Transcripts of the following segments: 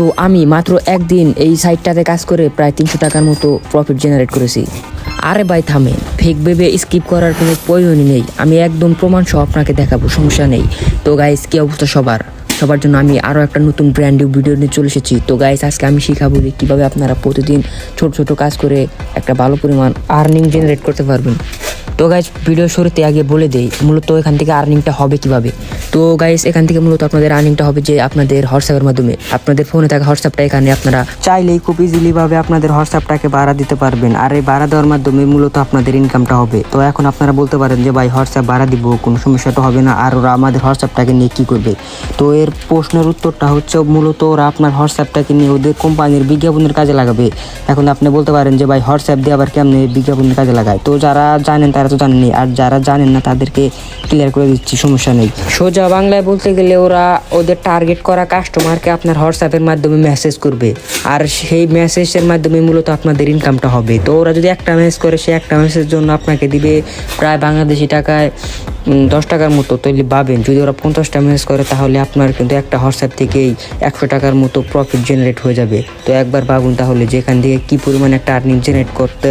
তো আমি মাত্র একদিন এই সাইটটাতে কাজ করে প্রায় 300 টাকার মতো প্রফিট জেনারেট করেছি। আরে ভাই থামেন, ফেক ভেবে স্কিপ করার কোনো প্রয়োজনই নেই। আমি একদম প্রমাণ সহ আপনাকে দেখাবো, সমস্যা নেই। তো গাইস, কি অবস্থা সবার জন্য আমি আরও একটা নতুন ব্র্যান্ড নিউ ভিডিও নিয়ে চলে এসেছি। তো গাইস, আজকে আমি শিখাবো যে কীভাবে আপনারা প্রতিদিন ছোট ছোট কাজ করে একটা ভালো পরিমাণ আর্নিং জেনারেট করতে পারবেন। তো গাইস, ভিডিও শুরুতে আগে বলে দেই মূলত এখান থেকে আর্নিংটা হবে কিভাবে। তো গাইস, এখান থেকে মূলত আপনাদের আর্নিংটা হবে যে আপনাদের হোয়াটসঅ্যাপের মাধ্যমে। আপনাদের ফোনে থাকা হোয়াটসঅ্যাপটা এখানে আপনারা চাইলেই খুব ইজিলি ভাবে আপনাদের হোয়াটসঅ্যাপটাকে ভাড়া দিতে পারবেন। আর এই ভাড়া দেওয়ার মাধ্যমে মূলত আপনাদের ইনকামটা হবে। তো এখন আপনারা বলতে পারেন যে ভাই হোয়াটসঅ্যাপ ভাড়া দিব, কোনো সমস্যা তো হবে না, আর ওরা আমাদের হোয়াটসঅ্যাপটাকে নিয়ে কী করবে। তো এর প্রশ্নের উত্তরটা হচ্ছে মূলত ওরা আপনার হোয়াটসঅ্যাপটাকে নিয়ে ওদের কোম্পানির বিজ্ঞাপনের কাজে লাগাবে। এখন আপনি বলতে পারেন যে ভাই হোয়াটসঅ্যাপ দিয়ে আবার কেমনে বিজ্ঞাপনের কাজে লাগায়। তো যারা জানেন তারা তো জানেনই, আর যারা জানেন না তাদেরকে ক্লিয়ার করে দিচ্ছি, সমস্যা নেই। সোজা বাংলায় বলতে গেলে ওরা ওদের টার্গেট করা কাস্টমারকে আপনার হোয়াটসঅ্যাপের মাধ্যমে মেসেজ করবে, আর সেই মেসেজের মাধ্যমে মূলত আপনাদের ইনকামটা হবে। তো ওরা যদি একটা মেসেজ করে, সে একটা মেসেজের জন্য আপনাকে দিবে প্রায় বাংলাদেশি টাকায় 10 টাকার মতো। তাহলে ভাবেন, যদি ওরা 50টা মেসেজ করে তাহলে আপনার কিন্তু একটা হোয়াটসঅ্যাপ থেকেই 100 টাকার মতো প্রফিট জেনারেট হয়ে যাবে। তো একবার ভাবুন তাহলে যেখান থেকে কী পরিমাণ একটা আর্নিং জেনারেট করতে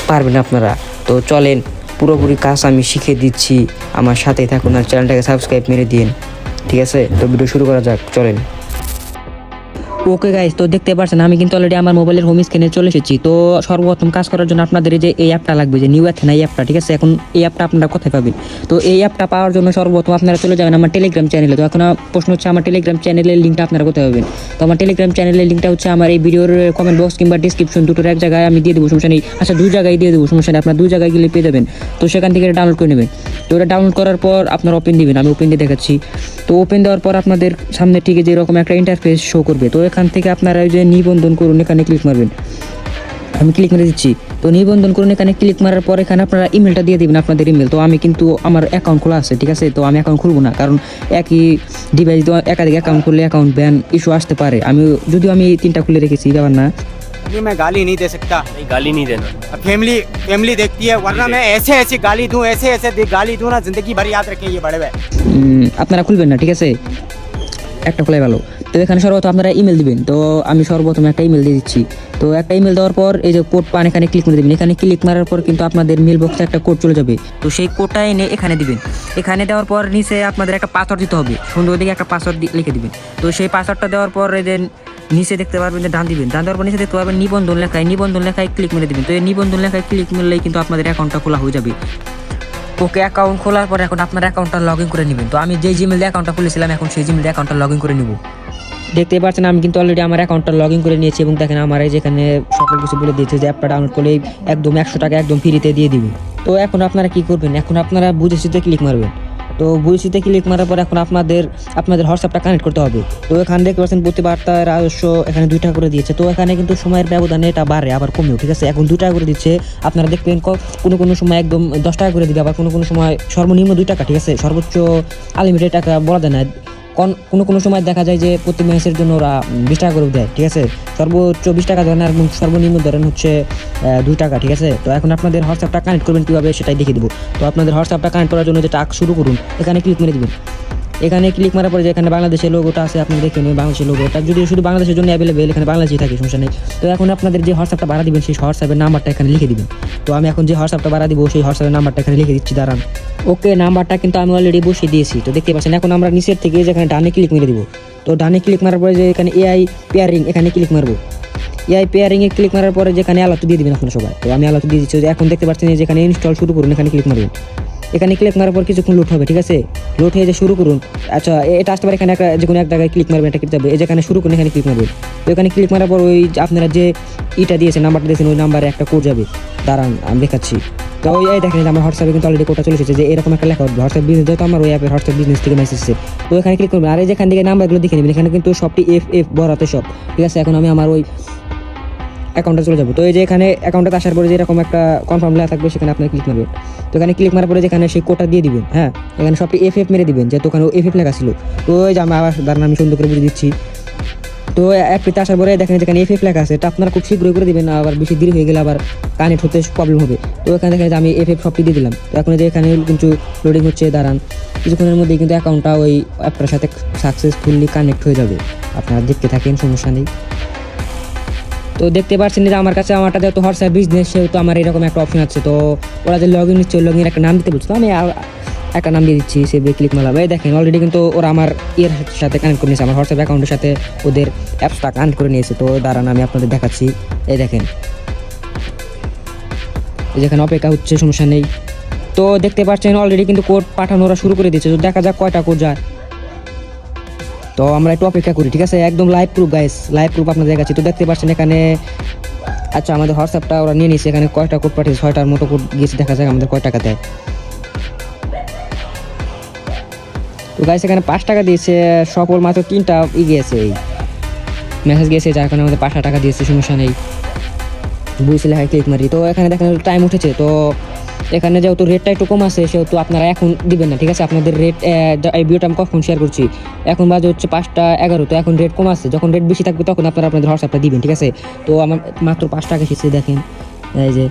পারবেন আপনারা। তো চলেন, পুরোপুরি কাজ আমি শিখে দিচ্ছি, আমার সাথে থাকুন আর চ্যানেলটাকে সাবস্ক্রাইব মেরে দিন, ঠিক আছে? তো ভিডিও শুরু করা যাক, চলেন। ওকে গাইস, তো দেখতে পাচ্ছেন আমি কিন্তু অলরেডি আমার মোবাইলের হোম স্ক্রিনে চলে এসেছি। তো সর্বপ্রথম কাজ করার জন্য আপনাদের যে এই অ্যাপটা লাগবে, যে নিউ অ্যাথেনা এই অ্যাপটা, ঠিক আছে? এখন এই অ্যাপটা আপনারা কোথায় পাবেন? তো এই অ্যাপটা পাওয়ার জন্য সর্বপ্রথম আপনারা চলে যাবেন আমার টেলিগ্রাম চ্যানেলে। তো এখন প্রশ্ন হচ্ছে আমার টেলিগ্রাম চ্যানেলের লিঙ্কটা আপনারা কোথায় পাবেন? তো আমার টেলিগ্রাম চ্যানেলের লিঙ্কটা হচ্ছে আমার এই ভিডিওর কমেন্ট বক্স কিংবা ডিসক্রিপশন দুটোর এক জায়গায় আমি দিয়ে দেবো, সমস্যা নেই। আচ্ছা, 2 জায়গায় দিয়ে দেবো, সমস্যা নেই। আপনার 2 জায়গায় গেলে পেয়ে যাবেন। তো সেখান থেকে ডাউনলোড করে নেবেন। তো ওটা ডাউনলোড করার পর আপনার ওপেন দিবেন, আমি ওপেন দিয়ে দেখাচ্ছি। তো ওপেন দেওয়ার পর আপনাদের সামনে ঠিক যেরকম একটা ইন্টারফেস শো করবে। তো এখান থেকে আপনারা ওই যে নিবন্ধন করুন এখানে ক্লিক মারবেন, আমি ক্লিক মেরে দিচ্ছি। তো নিবন্ধন করুন এখানে ক্লিক মারার পর এখানে আপনারা ইমেলটা দিয়ে দিবেন, আপনাদের ইমেল। তো আমি কিন্তু আমার অ্যাকাউন্ট খোলা আছে, ঠিক আছে? তো আমি অ্যাকাউন্ট খুলবো না, কারণ একই ডিভাইস একাধিক অ্যাকাউন্ট খুললে অ্যাকাউন্ট ব্যান ইস্যু আসতে পারে। যদিও আমি 3টা খুলে রেখেছি, ব্যাপার না। मैं गाली नहीं दे सकता। नहीं, गाली नहीं देना। फैमिली देखती है, वरना मैं ऐसे गाली दूं, ऐसे गाली दूं ना, जिंदगी भर याद रखें ये बड़े भाई। আপনারা খুলবেন না, ঠিক আছে? একটা খোলাই ভালো। তো এখানে সর্বপ্রথম আপনারা ইমেল দিবেন। তো আমি সর্বপ্রথম একটা ইমেল দিয়ে দিচ্ছি। তো একটা ইমেল দেওয়ার পর এই যে কোড পান এখানে ক্লিক করে দেবেন। এখানে ক্লিক মারার পর কিন্তু আপনাদের মেল বক্সে একটা কোড চলে যাবে। তো সেই কোডটা এনে এখানে দিবেন। এখানে দেওয়ার পর নিচে আপনাদের একটা পাসওয়ার্ড দিতে হবে, সুন্দর দিকে একটা পাসওয়ার্ড লিখে দিবেন। তো সেই পাসওয়ার্ডটা দেওয়ার পর এই যে নিচে দেখতে পারবেন যে ডান দিবেন, ডান দেওয়ার পর নিচে দেখতে পারবেন নিবন্ধন লেখায় ক্লিক মেরে দিবেন। তো এই নিবন্ধন লেখায় ক্লিক মারলেই কিন্তু আপনাদের অ্যাকাউন্টটা খোলা হয়ে যাবে। ওকে, অ্যাকাউন্ট খোলার পর এখন আপনার অ্যাকাউন্টটা লগ ইন করে নেবেন। তো আমি যে জিমেল দিয়ে অ্যাকাউন্টটা খুলেছিলাম, এখন সেই জিমেল দিয়ে অ্যাকাউন্টটা লগ ইন করে নেব। দেখতে পাচ্ছেন আমি কিন্তু অলরেডি আমার অ্যাকাউন্টটা লগ ইন করে নিয়েছি, এবং দেখেন আমার এই যেখানে সকল কিছু বলে দিয়েছে যে অ্যাপটা ডাউনলোড করলে একদম 100 টাকা একদম ফ্রিতে দিয়ে দিবে। তো এখন আপনারা কি করবেন? এখন আপনারা বুঝেছিতে ক্লিক মারবেন। তো বুঝেছিতে ক্লিক মারার পর এখন আপনাদের হোয়াটসঅ্যাপটা কানেক্ট করতে হবে। তো এখানে দেখতে পাচ্ছেন প্রতি বার্তার রাজস্ব এখানে 2 টাকা করে দিয়েছে। তো এখানে কিন্তু সময়ের ব্যবধানে এটা বাড়ে আবার কমেও, ঠিক আছে? এখন 2 টাকা করে দিচ্ছে। আপনারা দেখবেন কোনো সময় একদম 10 টাকা করে দিবে, আবার কোনো সময় সর্বনিম্ন 2 টাকা, ঠিক আছে? সর্বোচ্চ আনলিমিটেড টাকা বলা যায় না। কোনো সময় দেখা যায় যে প্রতি ম্যাচের জন্য ওরা 20 টাকা করে দেয়, ঠিক আছে? সর্বোচ্চ 20 টাকা ধরেন, আর সর্বনিম্ন ধরেন হচ্ছে 2 টাকা, ঠিক আছে? তো এখন আপনাদের হোয়াটসঅ্যাপটা কানেক্ট করবেন কীভাবে সেটাই দেখিয়ে দেবো। তো আপনাদের হোয়াটসঅ্যাপটা কানেক্ট করার জন্য যে টাস্ক শুরু করুন, এখানে ক্লিক মেরে দেবেন। এখানে ক্লিক মারার পরে যে এখানে বাংলাদেশের লোগোটা আছে, আপনি দেখে নেবেন বাংলাদেশের লোগোটা যদি শুধু বাংলাদেশের জন্য অ্যাভেলেবেল, এখানে বাংলাদেশই থাকে, সমস্যা নেই। তো এখন আপনাদের যে হোয়াটসঅ্যাপটা ভাড়া দিবেন সেই হোয়াটসঅ্যাপের নাম্বারটা এখানে লিখে দিবেন। তো আমি এখন যে হোয়াটসঅ্যাপটা ভাড়া দিব সেই হোয়াটসঅ্যাপের নাম্বারটা এখানে লিখে দিচ্ছি, দাঁড়ান। ওকে, নাম্বারটা কিন্তু আমি অলরেডি বসিয়ে দিয়েছি। তো দেখতে পাচ্ছেন এখন আমরা নিচের থেকে যেখানে ডানে ক্লিক মেরে দিব। তো ডানে ক্লিক মারার পরে যে এখানে এআই পেয়ারিং এখানে ক্লিক মারবো। এআই পেয়ারিংয়ে ক্লিক মারার পরে যেখানে আলাদা দিয়ে দিবেন আপনারা সবাই। তো আমি আলাদা দিয়ে দিচ্ছি। এখন দেখতে পাচ্ছেন যেখানে ইনস্টল শুরু করুন এখানে ক্লিক মারবেন। এখানে ক্লিক মারার পর কিছুক্ষণ লোড হবে, ঠিক আছে? লোড হয়ে যে শুরু করুন। আচ্ছা, এটা আসতে পারে এখানে একটা যে কোনো এক জায়গায় ক্লিক মারবেন, এটা ক্লিক যাবে। এই যেখানে শুরু করুন এখানে ক্লিক মারবেন। তো এখানে ক্লিক মারার পর ওই আপনারা যে দিয়েছেন, নাম্বারটা দিয়েছেন, ওই নাম্বারে একটা কোড যাবে, দাঁড়ান আমি দেখাচ্ছি। তো এই দেখেন আমার হোয়াটসঅ্যাপে কিন্তু অলরেডি কোডটা চলে এসেছে, যে এরকম একটা লেখা হবে হোয়াটসঅ্যাপ বিজনেস, যেহেতু আমার ওই অ্যাপের হোয়াটসঅ্যাপ বিজনেস থেকে মেসেজ এসেছে। তো এখানে ক্লিক করবেন, আর এই যেখান থেকে নাম্বারগুলো দেখে নেবেন, এখানে কিন্তু সবটি এফ বরাতে সব, ঠিক আছে? এখন আমি আমার ওই অ্যাকাউন্টে চলে যাবো। তো এই যে এখানে অ্যাকাউন্টে আসার পরে যেরকম একটা কনফার্ম লেখা থাকবে সেখানে আপনি ক্লিক মারবেন। তো এখানে ক্লিক মারার পরে যেখানে সেই কোডটা দিয়ে দিবেন, হ্যাঁ, এখানে সবটি এফ মেরে দিবেন, যেহেতু ওখানে এফ লেখা ছিল। তো ওই যে আমি আবার দাঁড়ান আমি সুন্দর করে বুঝে দিচ্ছি। তো অ্যাপটিতে আসার পরে দেখেন যেখানে এফএফ লেখা আছে, এটা আপনারা খুব শীঘ্রই করে দিবেন, আবার বেশি দেরি হয়ে গেলে আবার কানেক্ট হতে প্রবলেম হবে। তো এখানে দেখেন যে আমি এফএফ সবটি দিয়ে দিলাম। তো এখন যে এখানে কিন্তু লোডিং হচ্ছে, দাঁড়ান কিছুক্ষণের মধ্যেই কিন্তু অ্যাকাউন্টটা ওই অ্যাপটার সাথে সাকসেসফুলি কানেক্ট হয়ে যাবে। আপনারা দেখতে থাকেন, সমস্যা নেই। তো দেখতে পাচ্ছেন যে আমার কাছে আমারটা যেহেতু হোয়াটসঅ্যাপ বিজনেস, সেহেতু আমার এরকম একটা অপশন আছে। তো ওরা যে লগ ইন নিচ্ছে, লগ ইনের একটা নাম দিতে বলছে, তো আমি একটা নাম দিয়ে দিচ্ছি, সেভে ক্লিক মারলাম। এই দেখেন অলরেডি কিন্তু ওরা আমার এর সাথে কানেক্ট করে নিয়েছে, আমার হোয়াটসঅ্যাপ অ্যাকাউন্টের সাথে ওদের অ্যাপসটা কানেক্ট করে নিয়েছে। তো দাঁড়ান আমি আপনাদের দেখাচ্ছি। এই দেখেন যেখানে অপেক্ষা হচ্ছে, সমস্যা নেই। তো দেখতে পাচ্ছেন অলরেডি কিন্তু কোড পাঠানো ওরা শুরু করে দিচ্ছে। তো দেখা যাক কয়টা কোড যায়। তো আমরা একটু অপেক্ষা করি, ঠিক আছে? একদম live proof guys, live proof আপনাদের দেখাচ্ছি। তো দেখতে পাচ্ছেন এখানে, আচ্ছা আমাদের হোয়াটসঅ্যাপটা ওরা নিয়ে নিয়েছে, এখানে কয়টা কোড পাঠিয়েছে, 6টার মতো কোড গিয়েছে, দেখা যাক আমাদের কয় টাকা দেয়। তো গাইস এখানে 5 টাকা দিয়েছে, সফল মাত্র 3টা গিয়েছে, এই মেসেজ গিয়েছে, যার কারণে আমাদের 5 টাকা দিয়েছে, সমস্যা নেই। বুঝলে হয় ক্লিক মারি। তো এখানে দেখেন টাইম উঠেছে। তো এখানে যেহেতু রেটটা একটু কম আছে, সেহেতু আপনারা এখন দিবেন না, ঠিক আছে? আপনাদের রেট, এই ভিডিওটা আমি কখন শেয়ার করছি, এখন বাজে হচ্ছে 5টা 11। তো এখন রেট কম আছে, যখন রেট বেশি থাকবে তখন আপনারা আপনাদের হোয়াটসঅ্যাপটা দিবেন, ঠিক আছে? তো আমার মাত্র 5 টাকা এসেছে, দেখেন এই যে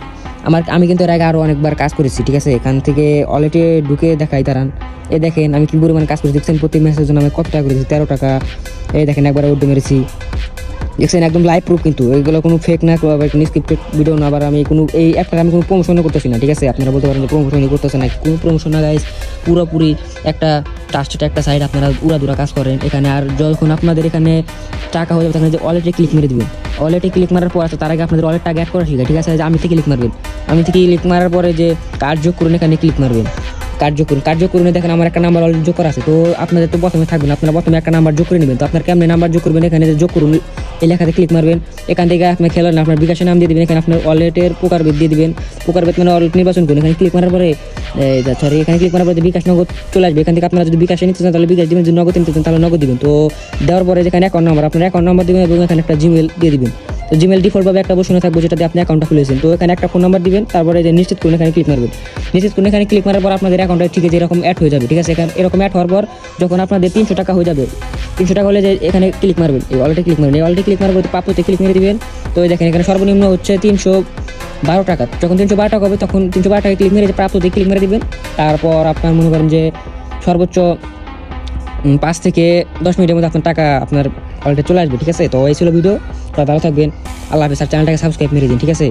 আমি কিন্তু এর আগে আরও অনেকবার কাজ করেছি, ঠিক আছে? এখান থেকে অলরেডি ঢুকে দেখাই, দাঁড়ান। এই দেখেন আমি কি পরিমাণ কাজ করেছি, দেখছেন? প্রতি মেসেজের জন্য আমি কত টাকা করেছি, 13 টাকা। এই দেখেন একবার উর্দু মেরেছি, দেখছেন? একদম লাইভ প্রুফ কিন্তু, এগুলো কোনো ফেক না, কোনো স্ক্রিপ্টেড ভিডিও না। আবার আমি কোনো এই অ্যাপটার আমি কোনো প্রমোশনও করতেছি না, ঠিক আছে? আপনারা বলতে পারেন যে প্রমোশনই করতেছে না, কোনো প্রমোশন না গাইস, পুরোপুরি একটা ট্রাস্টেড একটা সাইড, আপনারা উড়াদুরা কাজ করেন এখানে। আর যখন আপনাদের এখানে টাকা হয়ে যাবে, তখন যে ওয়ালেটে ক্লিক মেরে দিবেন। ওয়ালেটে ক্লিক মারার পর আছে, তার আগে আপনাদের ওয়ালেটটা অ্যাড করা শিখে, ঠিক আছে? যে আমি থেকে ক্লিক মারবেন, আমি থেকে ক্লিক মারার পরে যে কার্ড যোগ করুন, এখানে ক্লিক মারবেন। কার্য করুন, দেখেন আমার একটা নাম্বার অলরেডি যোগ করা আছে। তো আপনাদের তো প্রথমে থাকবেন, আপনারা প্রথমে একটা নাম্বার যোগ করে নেবেন। তো আপনার কেমন নাম্বার যোগ করবেন, এখানে যে যোগ করুন এই লেখাতে ক্লিক মারবেন। এখান থেকে আপনার খেলার না, আপনার বিকাশের নাম দিয়ে দেবেন। এখানে আপনার ওয়ালেটের প্রকারভেদ দিয়ে দিবেন, প্রকারভেদ মানে ওয়ালেট নির্বাচন করুন। এখানে ক্লিক মারার পরে এখানে ক্লিক মারার পরে বিকাশ নগদ চলে আসবে। এখান থেকে আপনারা যদি বিকাশে নিতে চান তাহলে বিকাশ দিবেন, যদি নগদ নিতে চান তাহলে নগদ দিবেন। তো দেওয়ার পরে যেখানে অ্যাকাউন্ট নাম্বার, আপনার অ্যাকাউন্ট নাম্বার দিবেন এবং এখানে একটা জিমেল দিয়ে দিবেন। তো জিমেল ডিফল্টভাবে একটা বসানো থাকবে, যেটাতে আপনি অ্যাকাউন্টটা খুলেছেন। তো এখানে একটা ফোন নাম্বার দিবেন, তারপরে যে নিশ্চিত করুন, এখানে ক্লিক মারবেন। নিশ্চিত করুন, এখানে ক্লিক মারার পর আপনাদের অ্যাকাউন্টটা ঠিক আছে এরকম অ্যাড হয়ে যাবে, ঠিক আছে? এখানে এরকম অ্যাড হওয়ার পর যখন আপনাদের 300 টাকা হয়ে যাবে, 300 টাকা হলে যে এখানে ক্লিক মারবেন, এই ওয়ালেটে ক্লিক মারবেন। এই ওয়ালেটে ক্লিক মারার পর প্রাপ্যতে ক্লিক মেরে দিবেন। তো দেখেন এখানে সর্বনিম্ন হচ্ছে 312 টাকা। যখন 312 টাকা হবে তখন 312 টাকা ক্লিক মেরে প্রাপ্যতে ক্লিক মেরে দিবেন। তারপর আপনার মনে করেন যে সর্বোচ্চ 5 থেকে 10 মিনিটের মধ্যে আপনার টাকা আপনার ওয়ালেটে চলে আসবে, ঠিক আছে? তো এই ছিল ভিডিও, ভালো থাকবেন, আল্লাহ হাফেজ। আর চ্যানেলটাকে সাবস্ক্রাইব মেরে দিন, ঠিক আছে?